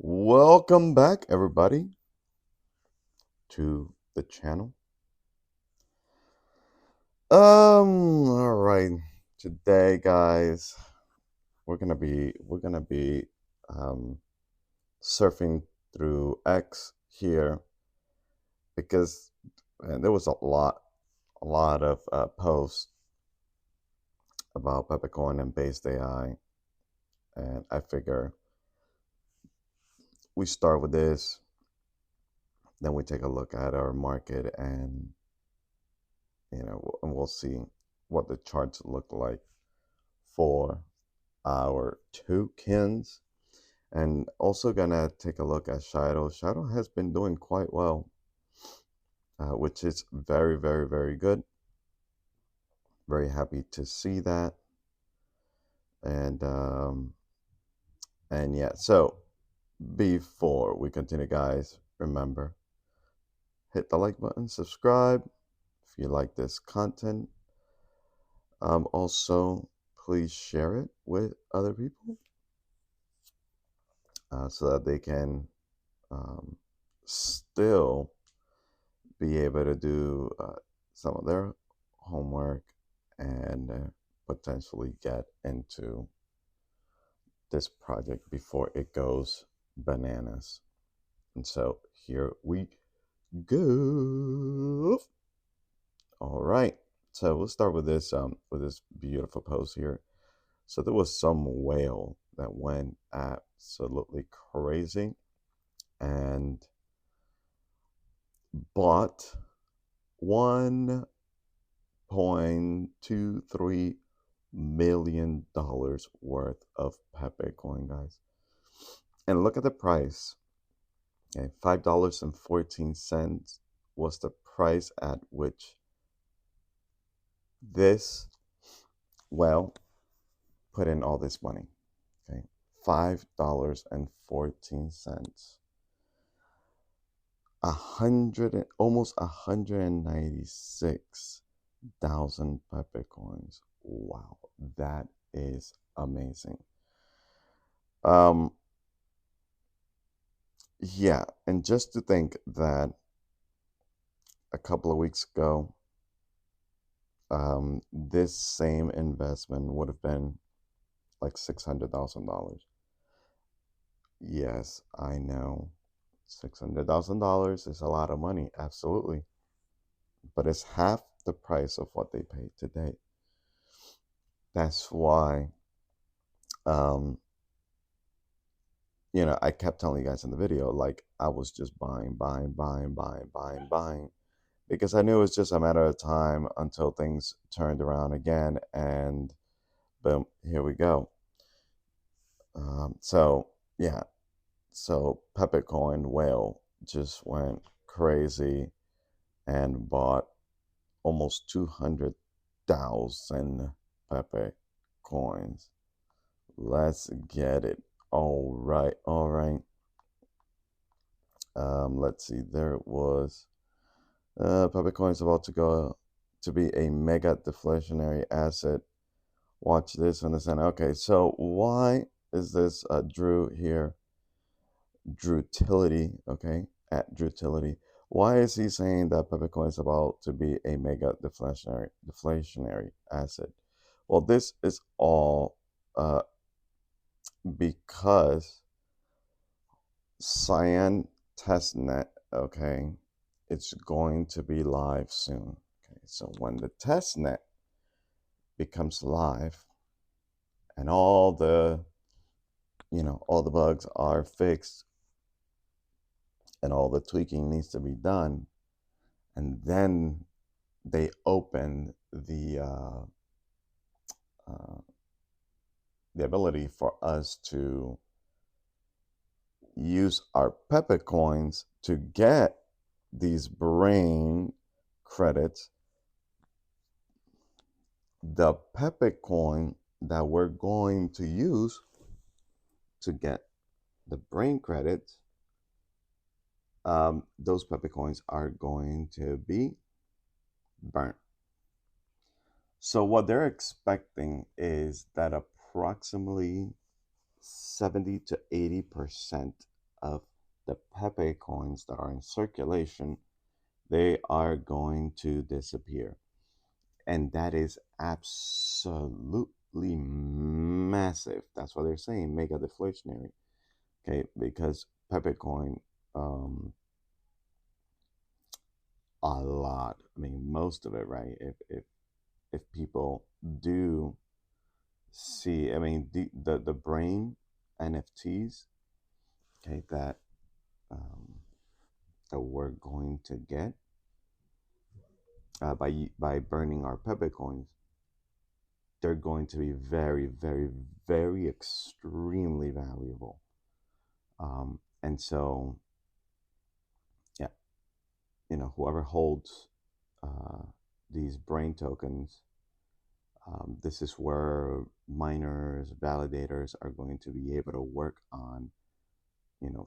Welcome back, everybody, to the channel. All right. Today, guys, we're gonna be um surfing through X here because there was a lot of posts about Pepecoin and BasedAI, and I figure we start with this, then we take a look at our market, and we'll see what the charts look like for our tokens, and also gonna take a look at Shadow. Shadow has been doing quite well, which is very, very, very good. Very happy to see that. And yeah, so before we continue, guys, remember, hit the like button, subscribe if you like this content. Also, please share it with other people so that they can um, still be able to do some of their homework and potentially get into this project before it goes bananas. And so here we go. All right. So we'll start with this beautiful post here. So there was some whale that went absolutely crazy and bought 1.23 million worth of Pepecoin, guys. And look at the price. Okay, $5.14 was the price at which this well put in all this money. Okay, $5.14. Almost 196,000 Pepecoins. Wow, that is amazing. Um, yeah, and just to think that a couple of weeks ago, this same investment would have been like $600,000. Yes, I know. $600,000 is a lot of money, absolutely. But it's half the price of what they pay today. That's why, um, I kept telling you guys in the video, like, I was just buying, buying, buying, buying, buying, buying, because I knew it was just a matter of time until things turned around again, and boom, here we go. So, yeah, so Pepecoin whale just went crazy and bought almost 200,000 Pepe coins. Let's get it. All right, all right. Let's see. There it was. Pepe coins about to go to be a mega deflationary asset. Watch this, understand. Okay, so why is this Drew here? Drewtility, okay, at Drewtility. Why is he saying that Pepecoin is about to be a mega deflationary asset? Well, this is all uh, because Cyan testnet, okay, it's going to be live soon. Okay, so when the testnet becomes live and all the bugs are fixed and all the tweaking needs to be done, and then they open uh, the ability for us to use our Pepe coins to get these brain credits. The Pepe coin that we're going to use to get the brain credits, those Pepe coins are going to be burnt. So what they're expecting is that approximately 70 to 80% of the Pepe coins that are in circulation, they are going to disappear. And that is absolutely massive. That's why they're saying mega deflationary. Okay, because Pepecoin, um, a lot. I mean, most of it, right? If people do see, I mean, the brain NFTs, okay, um, that we're going to get by burning our Pepe coins, they're going to be very, very, very extremely valuable. And so, yeah, whoever holds uh, these brain tokens, this is where miners, validators are going to be able to work on,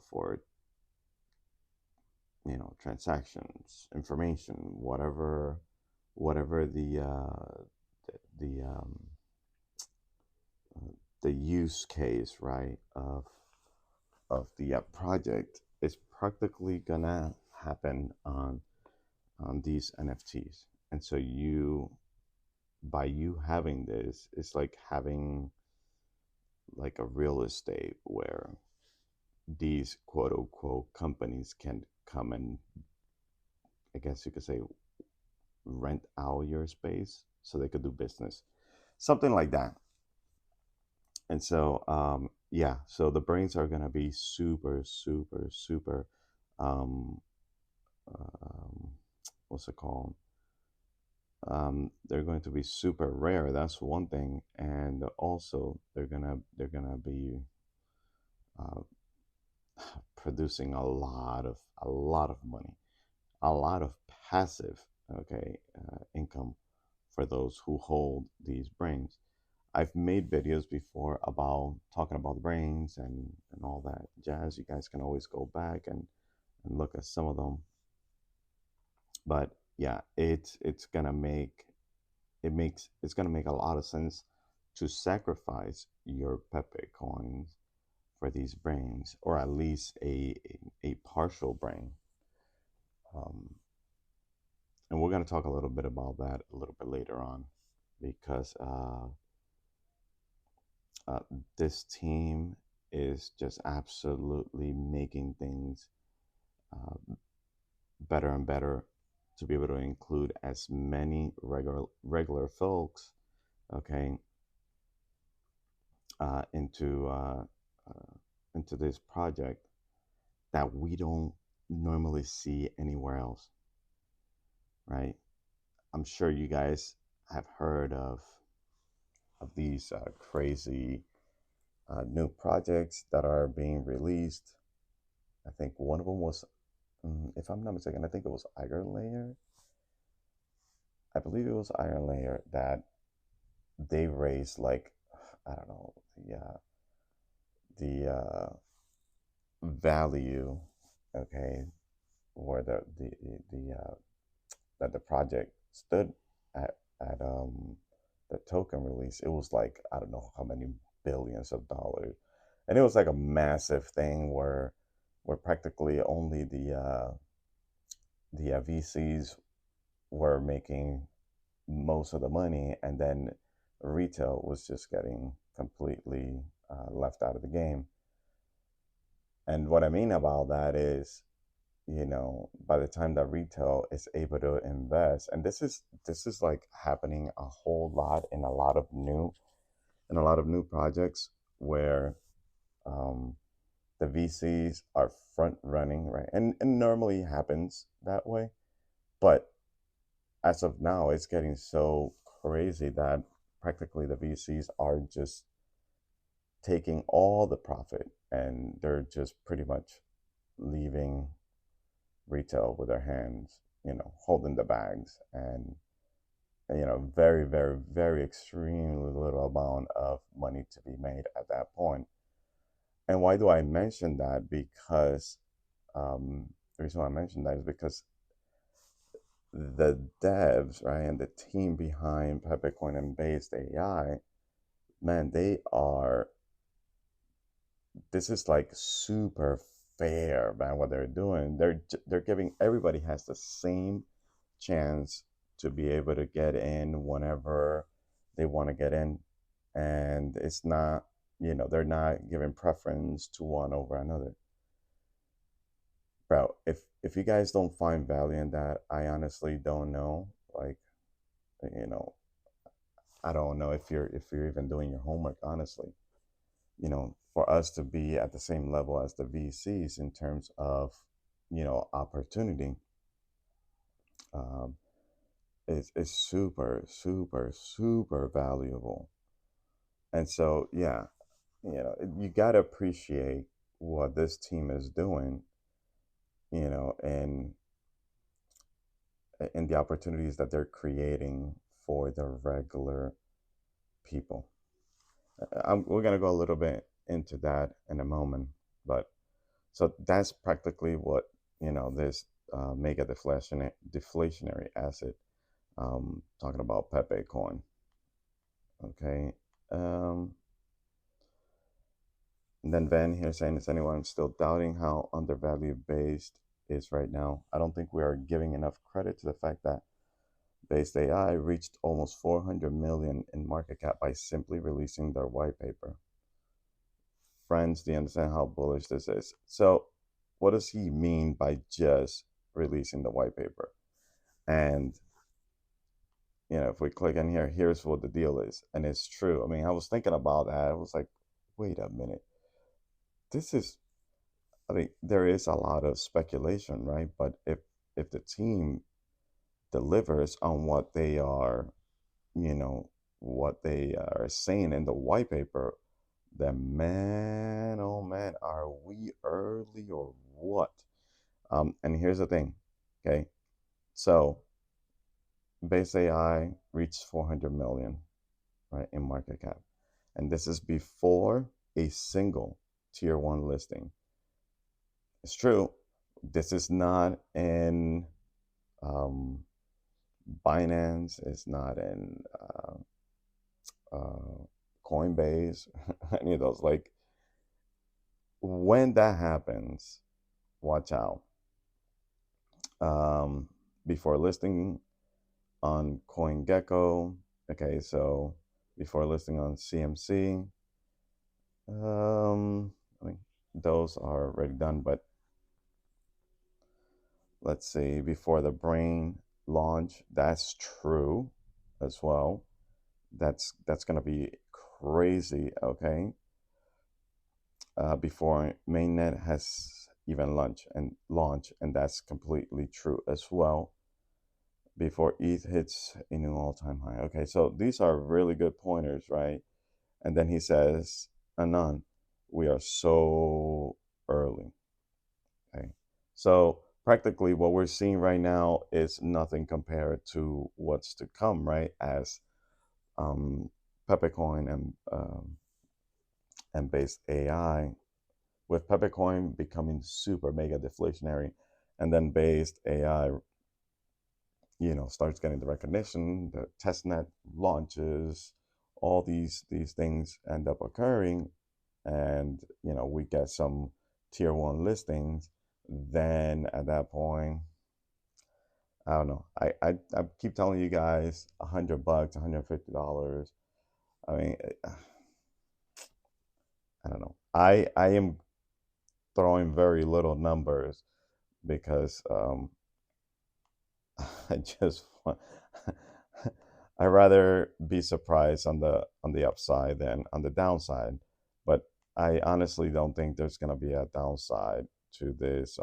for transactions, information, whatever the use case, right, of the project is practically gonna happen on these NFTs. And so by you having this, it's like having like a real estate where these quote unquote companies can come and, I guess you could say, rent out your space so they could do business, something like that. And so, yeah, so the brains are gonna be super, super, super, um, um, what's it called? They're going to be super rare. That's one thing, and also they're gonna be uh, producing a lot of money, a lot of passive, okay, income for those who hold these brains. I've made videos before about talking about the brains and all that jazz. You guys can always go back and look at some of them. But yeah, it's gonna make a lot of sense to sacrifice your Pepe coins for these brains, or at least a partial brain. Um, and we're gonna talk a little bit about that a little bit later on, because uh, this team is just absolutely making things better and better to be able to include as many regular folks, okay, uh, into uh, into this project that we don't normally see anywhere else, right? I'm sure you guys have heard of these crazy new projects that are being released. I think one of them was, if I'm not mistaken, I think it was Iron Layer. I believe it was Iron Layer that they raised like, I don't know, the value, okay, where the that the project stood at the token release. It was like, I don't know how many billions of dollars, and it was like a massive thing where practically only the VCs were making most of the money, and then retail was just getting completely left out of the game. And what I mean about that is, by the time that retail is able to invest, and this is like happening a whole lot in a lot of new projects where um, the VCs are front running, right? And normally happens that way, but as of now, it's getting so crazy that practically the VCs are just taking all the profit and they're just pretty much leaving retail with their hands, holding the bags, and very, very, very extremely little amount of money to be made at that point. And why do I mention that? Because the reason why I mention that is because the devs, right, and the team behind Pepecoin and BasedAI, man, this is like super fair, man. What they're doing, they're giving everybody has the same chance to be able to get in whenever they want to get in, and it's not, they're not giving preference to one over another. Bro, if you guys don't find value in that, I honestly don't know. Like, you know, I don't know if you're even doing your homework, honestly. For us to be at the same level as the VCs in terms of, opportunity, um, is super, super, super valuable. And so, yeah, you got to appreciate what this team is doing, and the opportunities that they're creating for the regular people. We're going to go a little bit into that in a moment, but so that's practically what, this mega deflationary asset, talking about Pepecoin. Okay. Um, and then Ben here saying, is anyone still doubting how undervalued Based is right now? I don't think we are giving enough credit to the fact that Based AI reached almost 400 million in market cap by simply releasing their white paper. Friends, do you understand how bullish this is? So, what does he mean by just releasing the white paper? And if we click in here, here's what the deal is, and it's true. I mean, I was thinking about that. I was like, wait a minute, this is. I mean, there is a lot of speculation, right? But if the team delivers on what they are, you know, what they are saying in the white paper, then man, oh man, are we early or what? And here's the thing, okay? So base AI reached 400 million, right, in market cap, and this is before a single tier one listing. It's true. This is not in Binance. It's not in Coinbase, any of those. Like, when that happens, watch out. Um, Before listing on CoinGecko, okay, so before listing on CMC, I mean, those are already done, but let's see, before the Brain launch, that's true as well. That's gonna be crazy, okay? Before mainnet has even launch, and that's completely true as well. Before ETH hits a new all-time high. Okay, so these are really good pointers, right? And then he says, Anon, we are so early. Okay, so practically what we're seeing right now is nothing compared to what's to come, right? As Pepecoin and Based AI, with Pepecoin becoming super mega deflationary, and then Based AI, starts getting the recognition, the testnet launches, all these things end up occurring, and we get some tier one listings. Then at that point, I don't know. I keep telling you guys, $100, $150. I mean, I don't know. I am throwing very little numbers because I just want, I rather be surprised on the upside than on the downside. But I honestly don't think there's gonna be a downside to this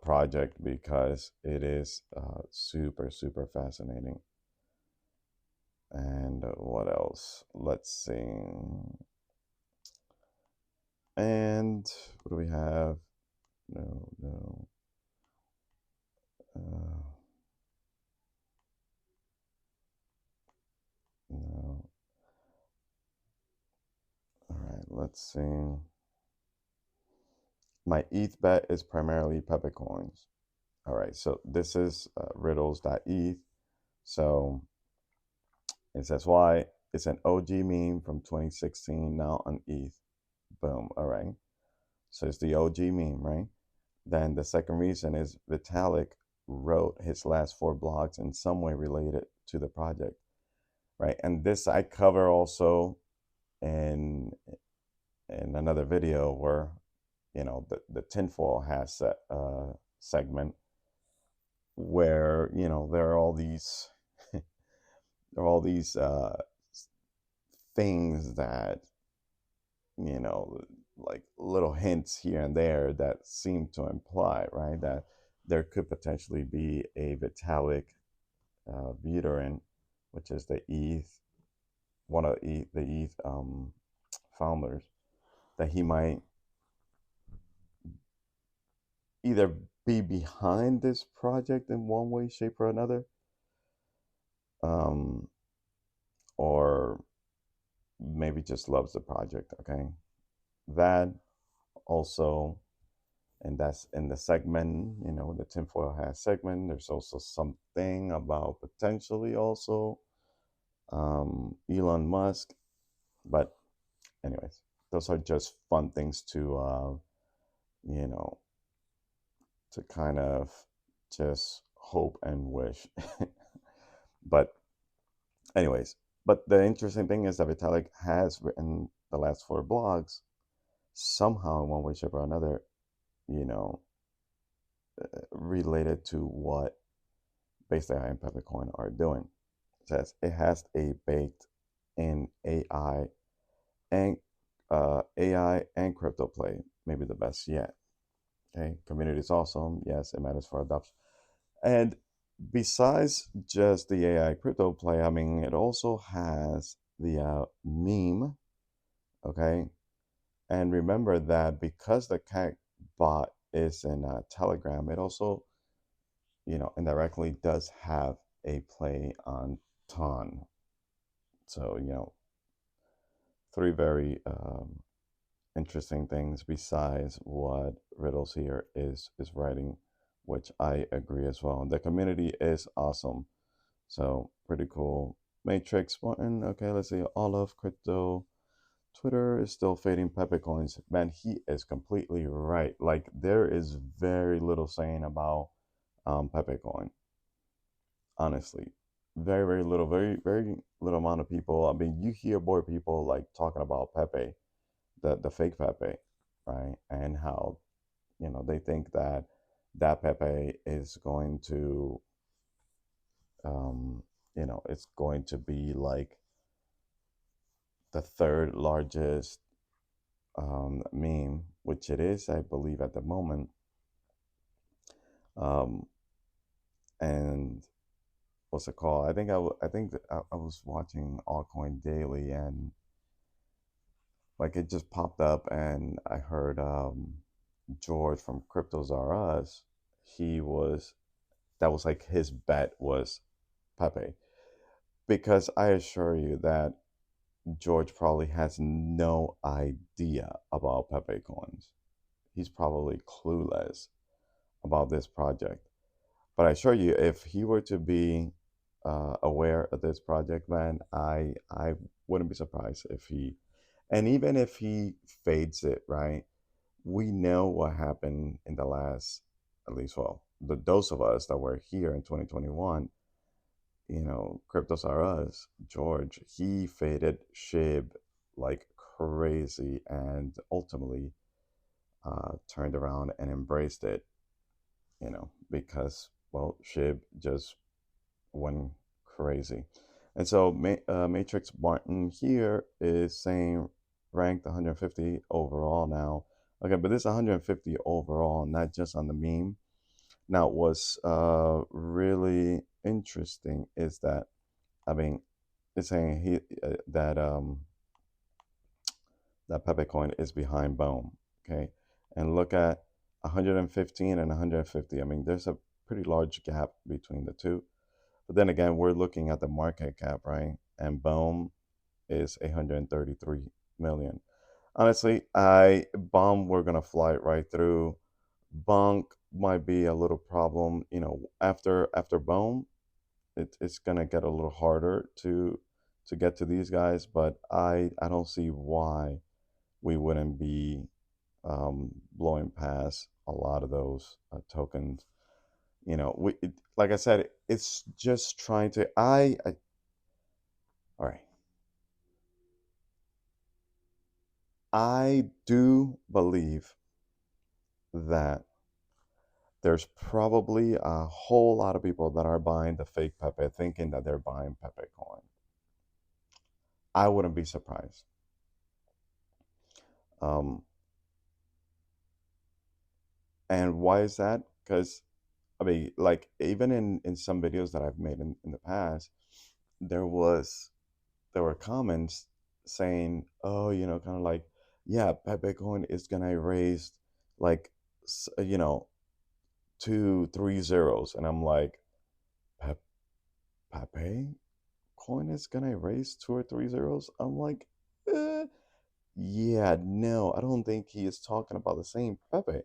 project, because it is super, super fascinating. And what else? Let's see. And what do we have? No, no. Uh, no. All right, let's see. My ETH bet is primarily Pepecoins. All right, so this is riddles.eth. So it says why it's an OG meme from 2016 now on ETH. Boom. All right. So it's the OG meme, right? Then the second reason is Vitalik wrote his last four blogs in some way related to the project, right? And this I cover also in another video where the tinfoil has segment where there are all these there are all these things that you know like little hints here and there that seem to imply, right, that there could potentially be a Vitalik Buterin, which is the ETH, one of the ETH founders, that he might either be behind this project in one way, shape, or another, um, or maybe just loves the project. Okay, that also, and that's in the segment. The tinfoil hat segment. There's also something about potentially also Elon Musk, but anyways, those are just fun things to you know to kind of just hope and wish. But anyways, but the interesting thing is that Vitalik has written the last four blogs somehow in one way, shape, or another, you know, related to what BasedAI and Pepecoin are doing. It says it has a baked in and AI and crypto play, maybe the best yet. Okay, community is awesome. Yes, it matters for adoption. And besides just the AI crypto play, I mean, it also has the meme. Okay, and remember that because the cat bot is in Telegram, it also, indirectly does have a play on Ton. So, three very interesting things besides what Riddles here is writing, which I agree as well. The community is awesome. So pretty cool. Matrix Martin, okay, let's see. All of crypto. Twitter is still fading Pepe coins. Man, he is completely right. Like there is very little saying about Pepe coin. Honestly, very very little, very very little amount of people. I mean, you hear more people like talking about Pepe, the fake Pepe, right? And how they think that Pepe is going to, it's going to be like the third largest meme, which it is, I believe, at the moment. Um, and what's it called? I think that I was watching Altcoin Daily, and like it just popped up, and I heard George from Cryptos R Us. He was That was like his bet was Pepe, because I assure you that George probably has no idea about Pepe coins. He's probably clueless about this project. But I assure you, if he were to be aware of this project, man, I wouldn't be surprised if he, and even if he fades it, right? We know what happened in the last, at least, well, those of us that were here in 2021, Cryptos are us. George, he faded SHIB like crazy and ultimately turned around and embraced it, because, well, SHIB just went crazy. And so Matrix Martin here is saying ranked 150 overall now. Okay, but this 150 overall, not just on the meme. Now, what's really interesting is that, I mean, it's saying that Pepecoin is behind Boom. Okay, and look at 115 and 150. I mean, there's a pretty large gap between the two. But then again, we're looking at the market cap, right? And Boom is 133 million. Honestly, Bomb we're gonna fly it right through. Bonk might be a little problem. After Boom, it's gonna get a little harder to get to these guys. But I don't see why we wouldn't be blowing past a lot of those tokens. Like I said, it's just trying to. All right. I do believe that there's probably a whole lot of people that are buying the fake Pepe thinking that they're buying Pepe coin. I wouldn't be surprised. Um, and why is that? Because, I mean, like, even in some videos that I've made in the past, there was there were comments saying, oh, kind of like, yeah, Pepe coin is gonna erase like, you know, 2 3 zeros, and I'm like, Pepe coin is gonna erase 2 or 3 zeros. I'm like, yeah, no, I don't think he is talking about the same Pepe,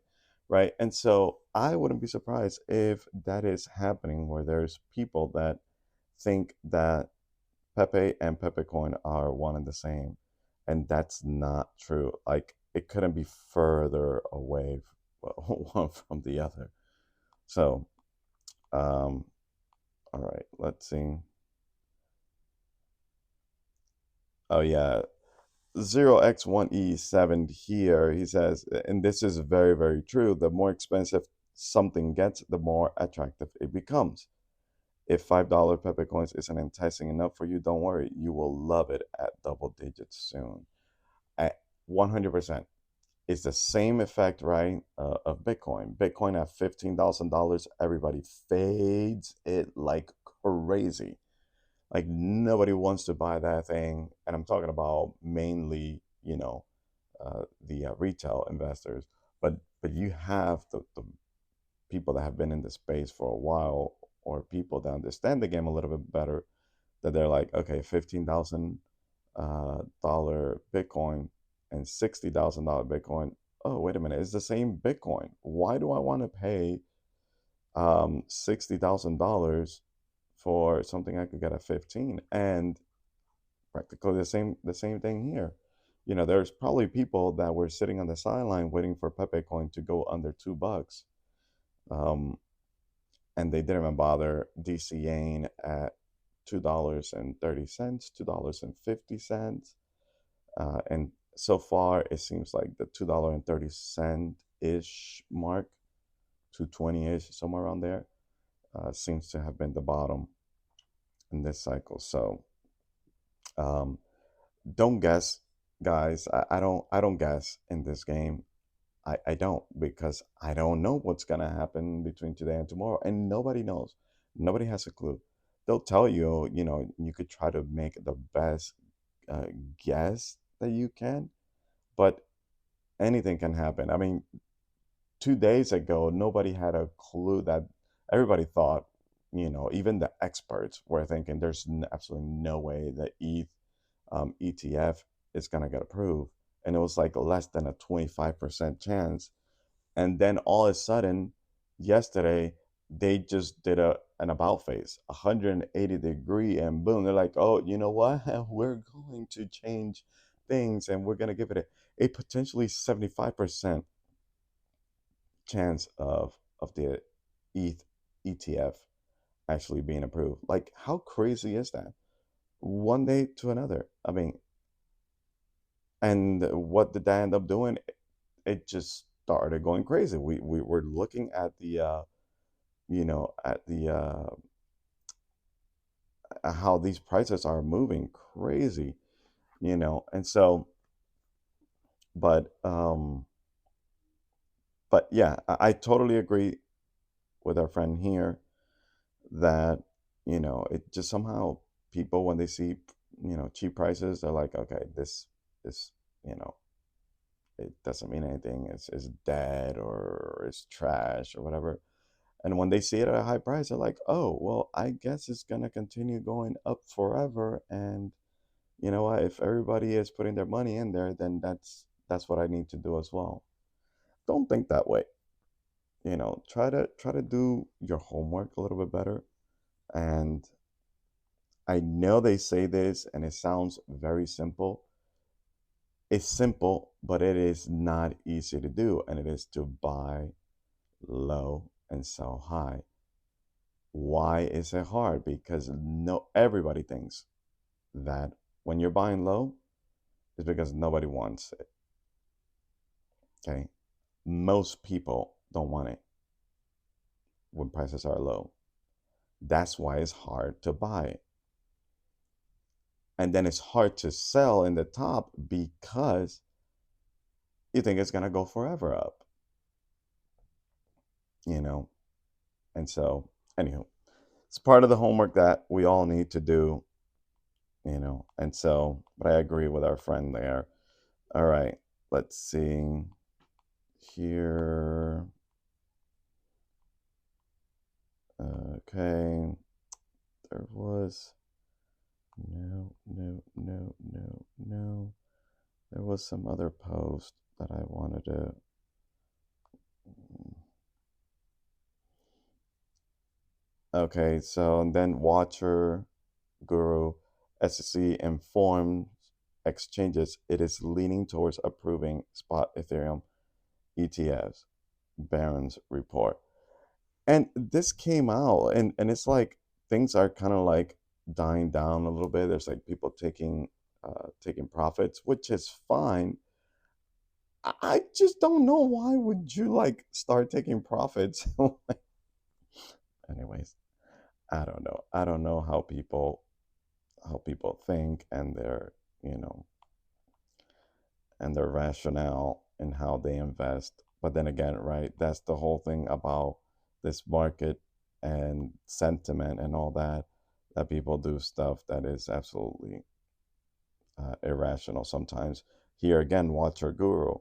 right? And so I wouldn't be surprised if that is happening, where there's people that think that Pepe and Pepe coin are one and the same, and that's not true. Like, it couldn't be further away one from the other. So, um, all right, let's see. Oh yeah, 0x1e7 here, he says, and this is very, very true, the more expensive something gets, the more attractive it becomes. If $5 Pepe coins isn't enticing enough for you, don't worry, you will love it at double digits soon. At 100%. It's the same effect, right, of Bitcoin. Bitcoin at $15,000, everybody fades it like crazy. Like, nobody wants to buy that thing, and I'm talking about mainly, the retail investors. But you have the people that have been in the space for a while, or people that understand the game a little bit better, that they're like, okay, $15,000 dollar Bitcoin and $60,000 Bitcoin. Oh, wait a minute, it's the same Bitcoin. Why do I want to pay $60,000 for something I could get at 15? And practically the same thing here. There's probably people that were sitting on the sideline waiting for Pepe coin to go under $2, um, and they didn't even bother DCAing at $2.30, $2.50, and so far it seems like the $2.30 ish mark, 220 ish, somewhere around there, seems to have been the bottom in this cycle. So, um, don't guess, guys. I don't guess in this game. I don't, because I don't know what's gonna happen between today and tomorrow, and nobody knows. Nobody has a clue. They'll tell you, you could try to make the best uh, guess that you can, but anything can happen. I mean, 2 days ago, nobody had a clue that everybody thought, even the experts were thinking there's absolutely no way that ETF is going to get approved. And it was like less than a 25% chance. And then all of a sudden, yesterday, they just did an about face, 180-degree, and boom, they're like, oh, you know what? We're going to change things, and we're going to give it a potentially 75% chance of the ETH ETF actually being approved. Like, how crazy is that? One day to another. I mean, and what did that end up doing? It just started going crazy. We were looking at the at the how these prices are moving crazy, and so, but yeah, I totally agree with our friend here that, it just somehow, people, when they see, cheap prices, they're like, okay, this you know it doesn't mean anything, it's dead, or it's trash, or whatever. And when they see it at a high price, they're like, oh, well, I guess it's going to continue going up forever. And you know what, if everybody is putting their money in there, then that's what I need to do as well. Don't think that way. Try to do your homework a little bit better. And I know they say this and it sounds very simple, It's simple, but it is not easy to do, and it is to buy low and sell high. Why is it hard? Because no everybody thinks that when you're buying low, it's because nobody wants it. Okay. Most people don't want it when prices are low. That's why it's hard to buy it. And then it's hard to sell in the top because you think it's gonna go forever up, you know? And so, anywho, it's part of the homework that we all need to do, you know. And so, but I agree with our friend there. All right, let's see here. Okay, there was no. There was some other post that I wanted to. Okay, so and then Watcher Guru SEC informs exchanges it is leaning towards approving spot Ethereum ETFs. Barron's report. And this came out, and it's like things are kind of like dying down a little bit. There's like people taking profits, which is fine. I just don't know why would you like start taking profits. Anyways, I don't know. I don't know how people think and their you know and their rationale and how they invest. But then again, right, that's the whole thing about this market and sentiment and all that, that people do stuff that is absolutely irrational sometimes. Here again, Watcher Guru,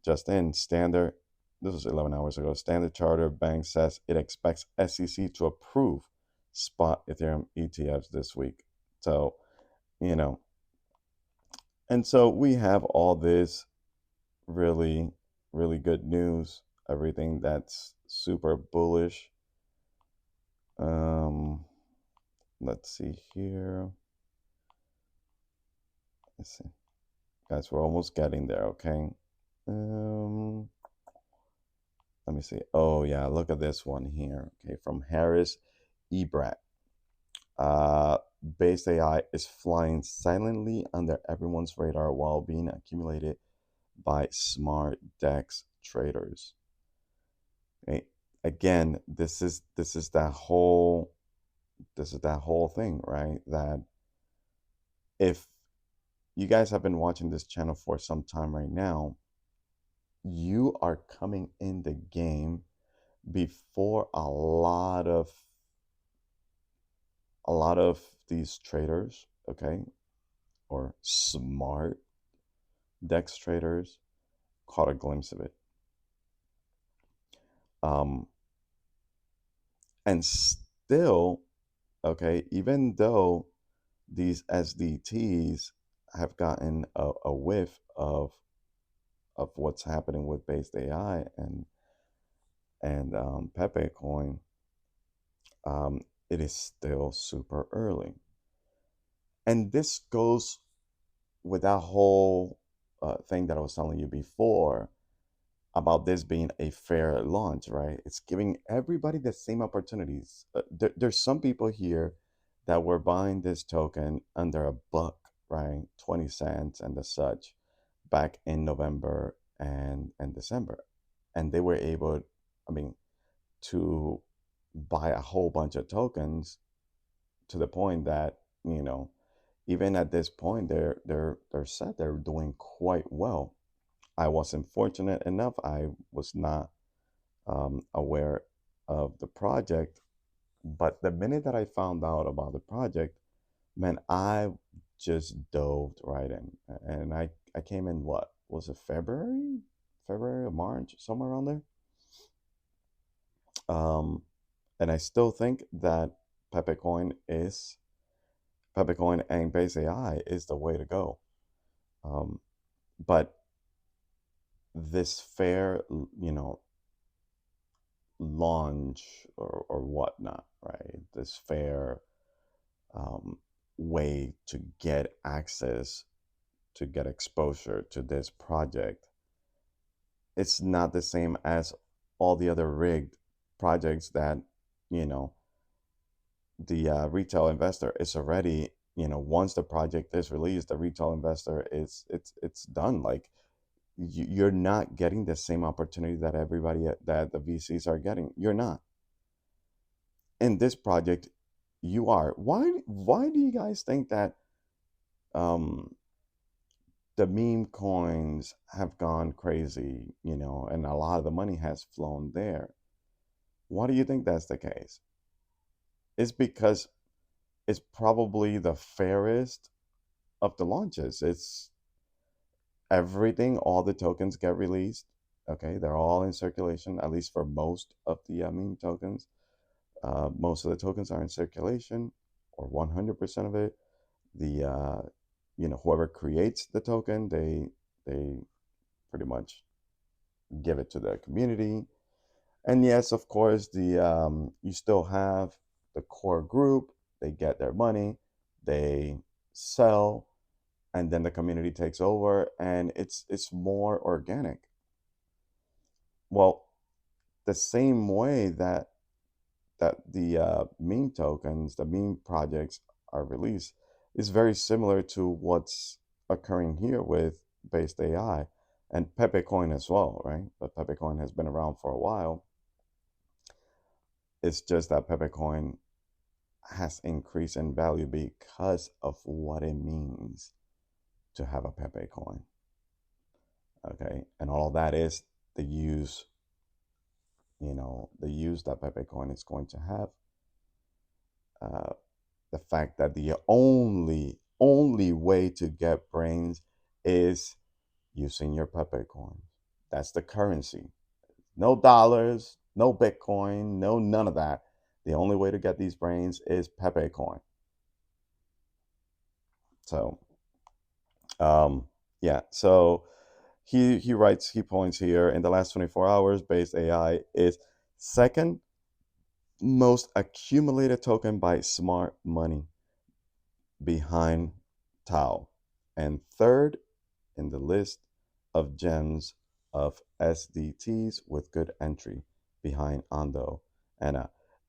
just in Standard, this was 11 hours ago, Standard Chartered Bank says it expects SEC to approve spot Ethereum ETFs this week. So, you know, and so we have all this really, really good news, everything that's super bullish. Um, let's see here. Let's see. Guys, we're almost getting there, okay? Um, let me see. Oh, yeah, look at this one here. Okay, from Harris Ebrat. Uh, BasedAI is flying silently under everyone's radar while being accumulated by smart DEX traders. Okay? Again, this is that whole thing, right? That if you guys have been watching this channel for some time right now, you are coming in the game before a lot of these traders, okay, or smart DEX traders caught a glimpse of it. Um, and still, okay, even though these SDTs have gotten a whiff of what's happening with BasedAI and Pepecoin, it is still super early. And this goes with that whole thing that I was telling you before about this being a fair launch, right? It's giving everybody the same opportunities. There's some people here that were buying this token under a buck, right? 20 cents and the such back in November and December. And they were able, I mean, to buy a whole bunch of tokens to the point that, even at this point they're set, they're doing quite well. I wasn't fortunate enough. I was not aware of the project, but the minute that I found out about the project, man, I just dove right in, and I came in, what was it, February or March, somewhere around there. Um, and I still think that Pepecoin is Pepecoin and Base AI is the way to go. Um, but this fair, launch or whatnot, right? This fair um, way to get access to get exposure to this project. It's not the same as all the other rigged projects that, you know, the retail investor is already, once the project is released, the retail investor is it's done. Like you're not getting the same opportunity that everybody that the VCs are getting. You're not. In this project, you are. Why do you guys think that um the meme coins have gone crazy, and a lot of the money has flown there? Why do you think that's the case? It's because it's probably the fairest of the launches. It's everything, all the tokens get released. Okay, they're all in circulation, at least for most of the meme tokens. Most of the tokens are in circulation, or 100% of it. The whoever creates the token, they pretty much give it to the community. And yes, of course, the you still have the core group. They get their money, they sell, and then the community takes over, and it's more organic. Well, the same way that the meme tokens, the meme projects are released, is very similar to what's occurring here with Based AI and Pepecoin as well, right? But Pepecoin has been around for a while. It's just that Pepecoin has increased in value because of what it means to have a Pepe coin. Okay, and all that is the use, the use that Pepe coin is going to have. Uh, the fact that the only way to get brains is using your Pepe coin. That's the currency. No dollars, no Bitcoin, no none of that. The only way to get these brains is Pepe coin. So yeah, so he points here, in the last 24 hours, Based AI is second most accumulated token by smart money behind Tau, and third in the list of gems of SDTs with good entry behind Ando and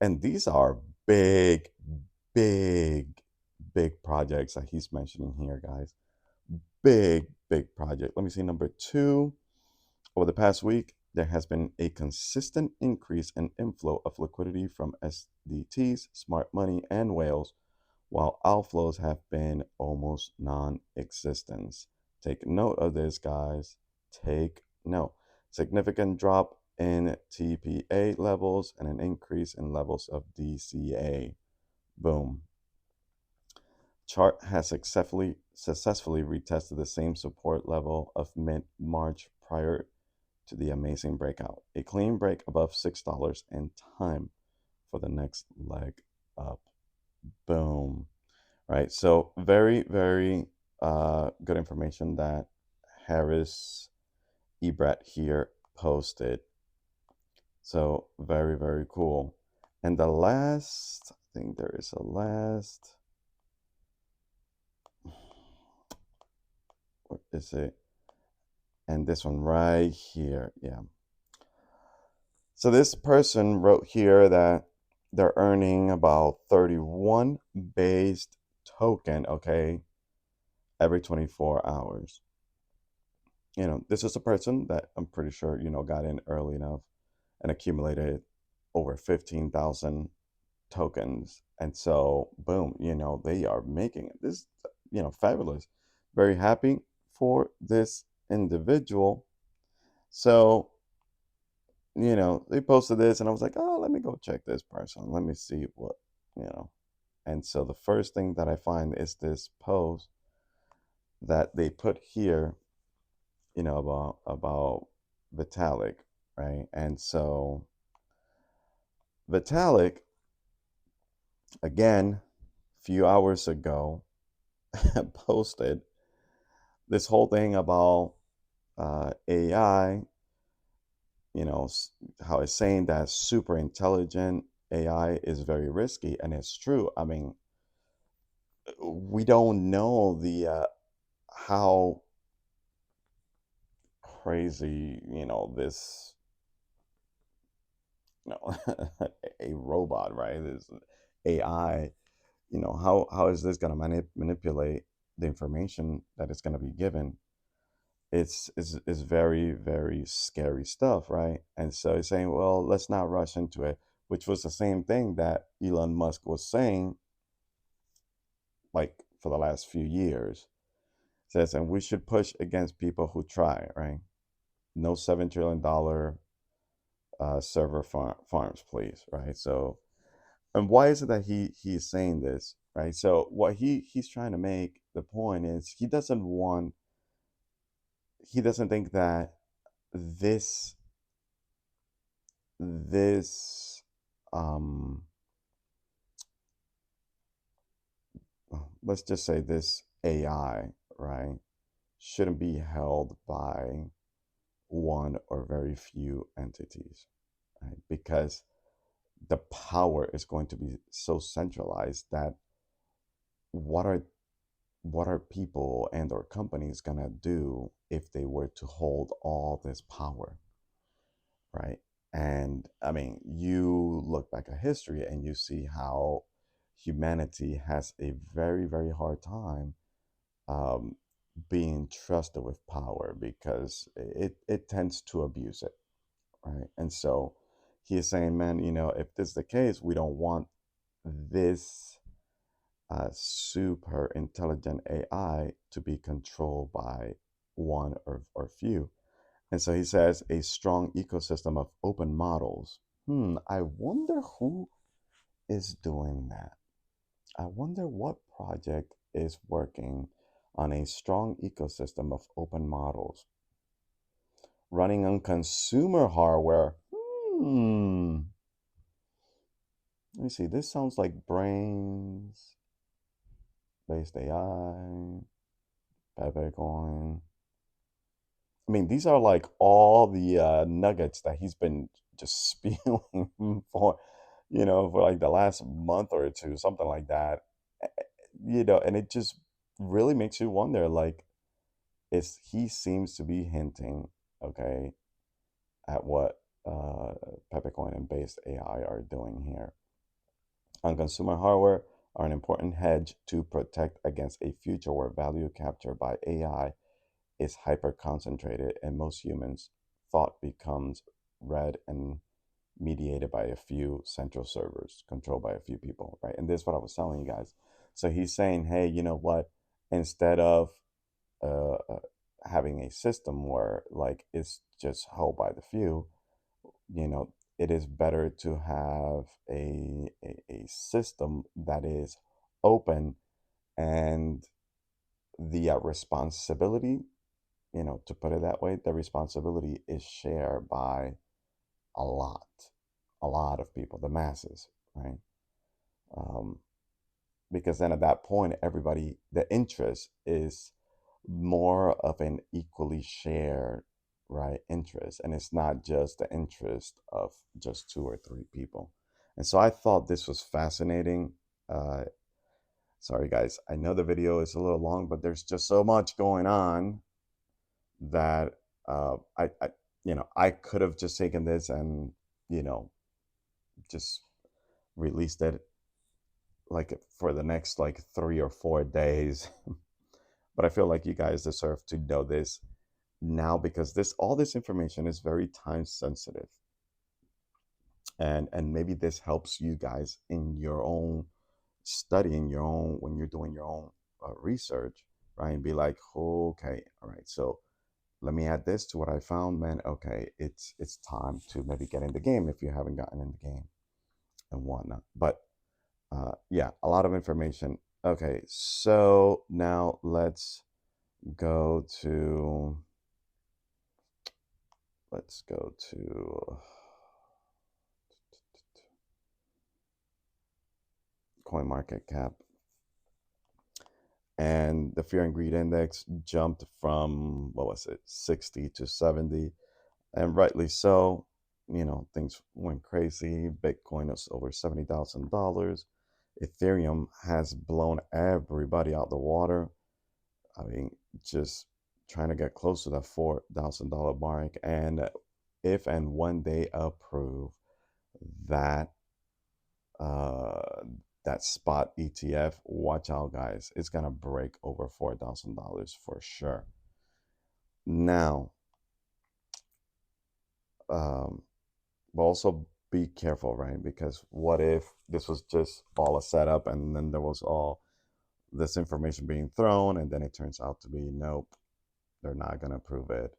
and these are big, big, big projects that he's mentioning here, guys. Big project. Let me see number two. Over the past week, there has been a consistent increase in inflow of liquidity from SDTs, smart money, and whales, while outflows have been almost non existent. Take note of this, guys. Take note. Significant drop in TPA levels and an increase in levels of DCA. Boom. Chart has successfully retested the same support level of mid-March prior to the amazing breakout. A clean break above $6 in time for the next leg up. Boom. Right. So very, very good information that Harris Ebrat here posted. So very, very cool. And the last, I think there is a last. What is it? And this one right here. Yeah. So this person wrote here that they're earning about 31 based token, okay, every 24 hours. This is a person that I'm pretty sure, got in early enough and accumulated over 15,000 tokens. And so, boom, they are making it. This, fabulous. Very happy for this individual. So, they posted this and I was like, oh, let me go check this person. Let me see what, you know. And so the first thing that I find is this post that they put here, about Vitalik, right? And so Vitalik, again, a few hours ago, posted this whole thing about AI, how it's saying that super intelligent AI is very risky, and it's true. I mean, we don't know the how crazy, this, a robot, right? This AI, how is this going to manipulate the information that is going to be given? It's very, very scary stuff, right? And so he's saying, well, let's not rush into it, which was the same thing that Elon Musk was saying, like, for the last few years. Says, and we should push against people who try, right? No $7 trillion server farms, please, right? So, and why is it that he's saying this, right? So what he's trying to make the point is he doesn't think that this this um let's just say this AI, right, shouldn't be held by one or very few entities, right? Because the power is going to be so centralized that what are people and or companies gonna do if they were to hold all this power, right? And I mean, you look back at history and you see how humanity has a very, very hard time um, being trusted with power because it tends to abuse it, right? And so he is saying, man, if this is the case, we don't want this super intelligent AI to be controlled by one or few. And so he says a strong ecosystem of open models. I wonder who is doing that. I wonder what project is working on a strong ecosystem of open models running on consumer hardware. Let me see. This sounds like brains based AI, Pepecoin. I mean, these are like all the nuggets that he's been just spewing for like the last month or two, something like that. And it just really makes you wonder, like, he seems to be hinting, okay, at what Pepecoin and Based AI are doing here. On consumer hardware are an important hedge to protect against a future where value captured by AI is hyper concentrated and most humans' thought becomes read and mediated by a few central servers controlled by a few people, right? And this is what I was telling you guys. So he's saying, hey, you know what? Instead of uh, uh, having a system where like it's just held by the few, it is better to have a system that is open, and the responsibility, to put it that way, the responsibility is shared by a lot, a lot of people, the masses, right? Um, because then at that point, everybody, the interest is more of an equally shared, right, interest. And it's not just the interest of just two or three people. And so I thought this was fascinating. Uh, Sorry, guys. I know the video is a little long, but there's just so much going on that I could have just taken this and, you know, just released it like for the next like 3 or 4 days. But I feel like you guys deserve to know this now because all this information is very time sensitive, and maybe this helps you guys in your own study, in your own when you're doing your own research, right? And be like, okay, all right, so let me add this to what I found, man. Okay, it's time to maybe get in the game if you haven't gotten in the game and whatnot. But yeah, a lot of information. Okay, so now go to let's go to coin market cap, and the fear and greed index jumped from, what was it, 60 to 70, and rightly so. Things went crazy. Bitcoin is over $70,000. Ethereum has blown everybody out the water. I mean, just trying to get close to the $4,000 mark. And if and when they approve that uh, that spot ETF, watch out, guys. It's gonna break over $4,000 for sure. Now, um, but also be careful, right? Because what if this was just all a setup, and then there was all this information being thrown, and then it turns out to be nope, they're not gonna approve it.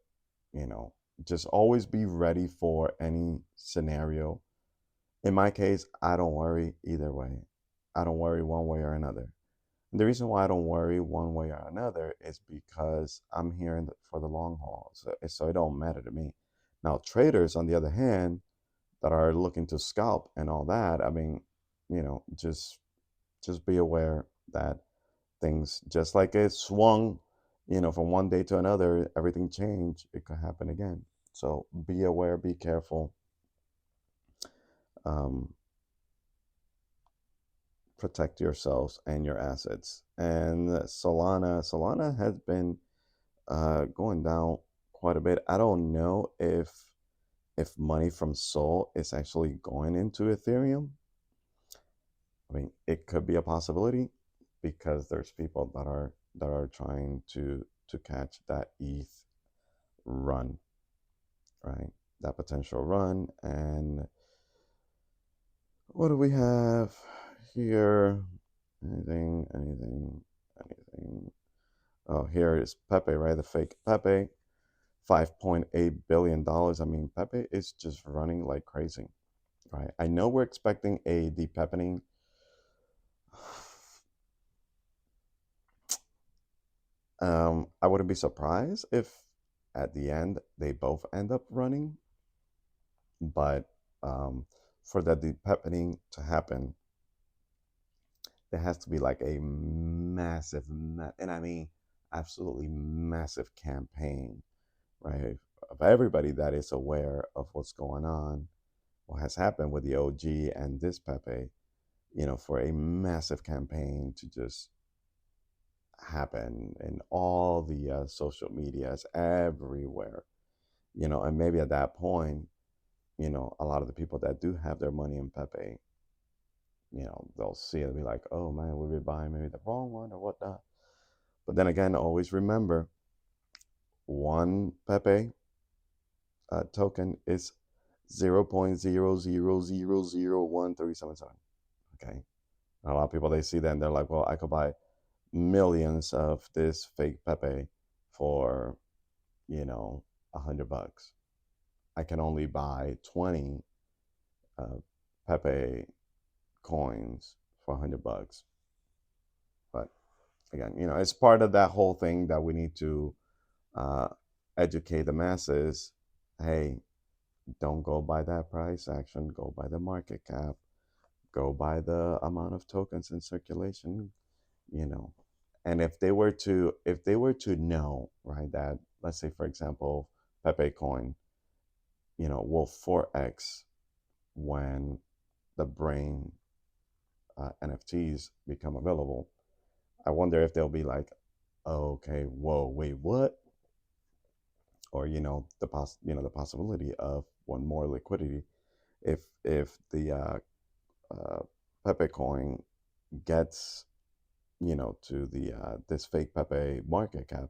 You know, just always be ready for any scenario. In my case, I don't worry either way. I don't worry one way or another. And the reason why I don't worry one way or another is because I'm here for the long haul. So it don't matter to me. Now, traders, on the other hand, that are looking to scalp and all that, I mean, just be aware that things, just like it swung, from one day to another, everything changed. It could happen again. So be aware, be careful. Um, Protect yourselves and your assets. And Solana has been going down quite a bit. I don't know if money from Sol is actually going into Ethereum. I mean, it could be a possibility because there's people that are trying to catch that ETH run, right? That potential run. And what do we have here? Anything. Oh, here is Pepe, right? The fake Pepe, $5.8 billion. I mean, Pepe is just running like crazy, right? I know we're expecting a depepening. I wouldn't be surprised if at the end they both end up running, but for the depepening to happen, there has to be like a massive, and I mean absolutely massive campaign, right? Of everybody that is aware of what's going on, what has happened with the OG and this Pepe, for a massive campaign to just happen in all the social medias everywhere, and maybe at that point, a lot of the people that do have their money in Pepe, they'll see it and be like, oh man, we were buying maybe the wrong one or whatnot. But then again, always remember, one Pepe token is 0.0000137. Okay. A lot of people, they see that and they're like, well, I could buy millions of this fake Pepe for, $100. I can only buy 20 uh, Pepe coins for $100. But again, it's part of that whole thing that we need to uh, educate the masses. Hey, don't go by that price action. Go by the market cap. Go by the amount of tokens in circulation. You know, and if they were to know, right, that, let's say for example, Pepe coin, will 4x when the brain NFTs become available. I wonder if they'll be like, oh, okay, whoa, wait, what? Or the possibility of one more liquidity if the uh, Pepe coin gets to the this fake Pepe market cap,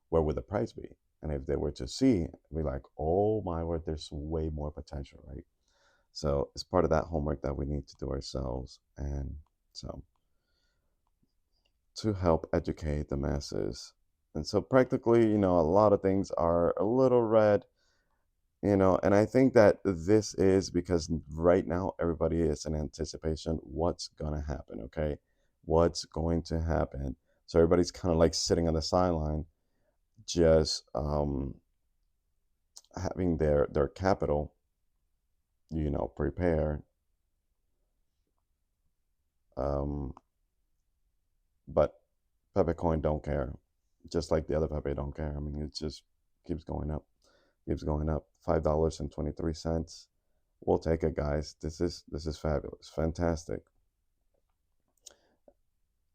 where would the price be? And if they were to see, be like, oh my word, there's way more potential, right? So it's part of that homework that we need to do ourselves, and so to help educate the masses. And so practically, a lot of things are a little red, and I think that this is because right now everybody is in anticipation what's going to happen, okay? What's going to happen? So everybody's kind of like sitting on the sideline, just having their capital, prepared. Um, but Pepecoin don't care, just like the other Pepe don't care. I mean, it just keeps going up, keeps going up. $5.23. We'll take it, guys. This is fabulous, fantastic.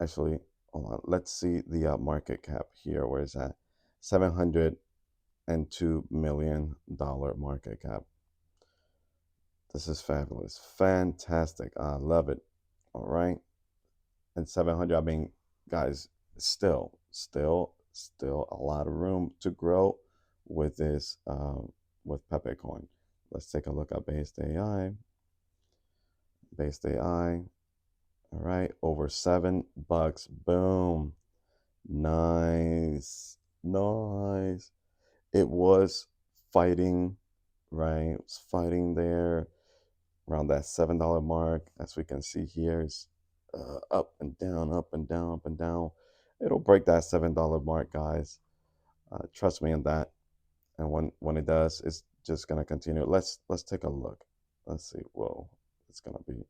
Actually, hold on, let's see the market cap here. Where is that? $702 million market cap. This is fabulous, fantastic. I love it. All right, and 700. I mean, guys, still a lot of room to grow with this with Pepecoin. Let's take a look at BasedAI. BasedAI. All right, over $7. Boom. Nice. Nice. It was fighting, right? It was fighting there around that $7 mark. As we can see here, it's up and down, up and down, up and down. It'll break that $7 mark, guys. Trust me on that. And when it does, it's just gonna continue. Let's take a look. Let's see. Whoa, it's gonna be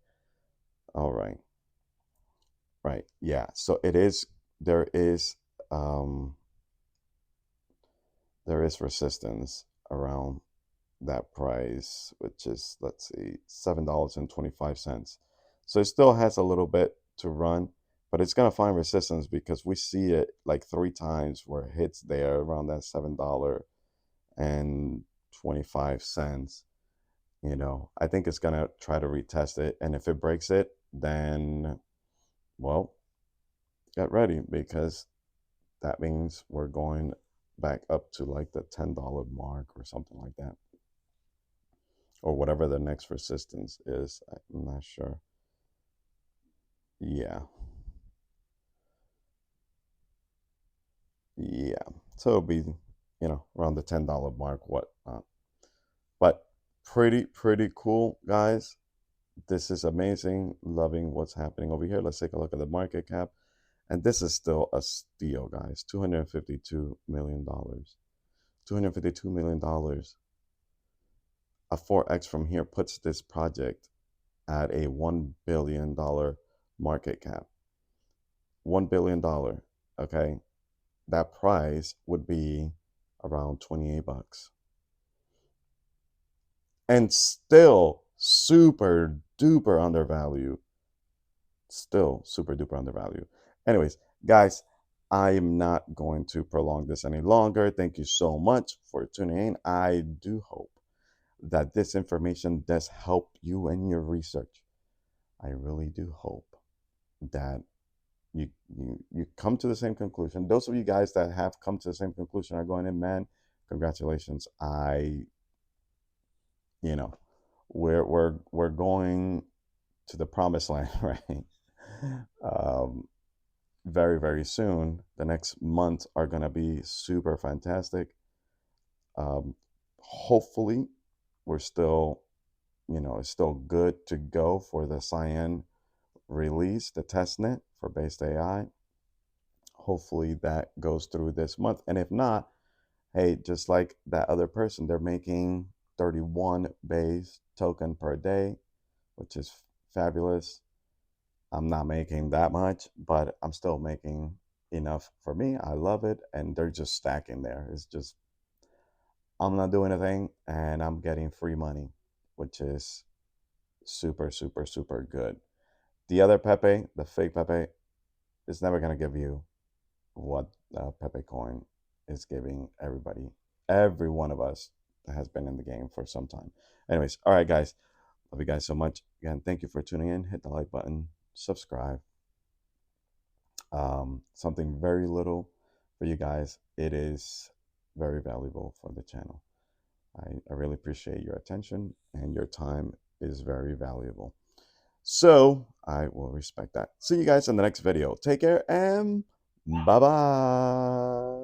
all right. Right. Yeah. So it is. There is. Um, there is resistance around that price, which is, let's see, $7.25. So it still has a little bit to run, but it's gonna find resistance because we see it like 3 times where it hits there around that $7.25. You know, I think it's gonna try to retest it, and if it breaks it, then, well, get ready, because that means we're going back up to like the $10 mark or something like that, or whatever the next resistance is. I'm not sure. Yeah. Yeah. So it'll be, around the $10 mark, whatnot. But pretty cool, guys. This is amazing. Loving what's happening over here. Let's take a look at the market cap. And this is still a steal, guys. $252 million. $252 million. A 4x from here puts this project at a $1 billion market cap. $1 billion. Okay. That price would be around 28 bucks. And still super duper undervalued. Still super duper undervalued. Anyways, guys, I am not going to prolong this any longer. Thank you so much for tuning in. I do hope that this information does help you in your research. I really do hope that you come to the same conclusion. Those of you guys that have come to the same conclusion are going in, man, congratulations. You know, we're going to the promised land, right? Um, very soon. The next months are gonna be super fantastic. Hopefully, we're still, it's still good to go for the Cyan release, the testnet for BasedAI. Hopefully that goes through this month, and if not, hey, just like that other person, they're making 31 base token per day, which is fabulous. I'm not making that much, but I'm still making enough for me. I love it, and they're just stacking there. It's just, I'm not doing a thing, and I'm getting free money, which is super good. The other Pepe, the fake Pepe, is never gonna give you what Pepe coin is giving everybody, every one of us that has been in the game for some time. Anyways, all right, guys, love you guys so much. Again, thank you for tuning in. Hit the like button, subscribe. Something very little for you guys. It is very valuable for the channel. I really appreciate your attention, and your time is very valuable. So I will respect that. See you guys in the next video. Take care, and bye-bye.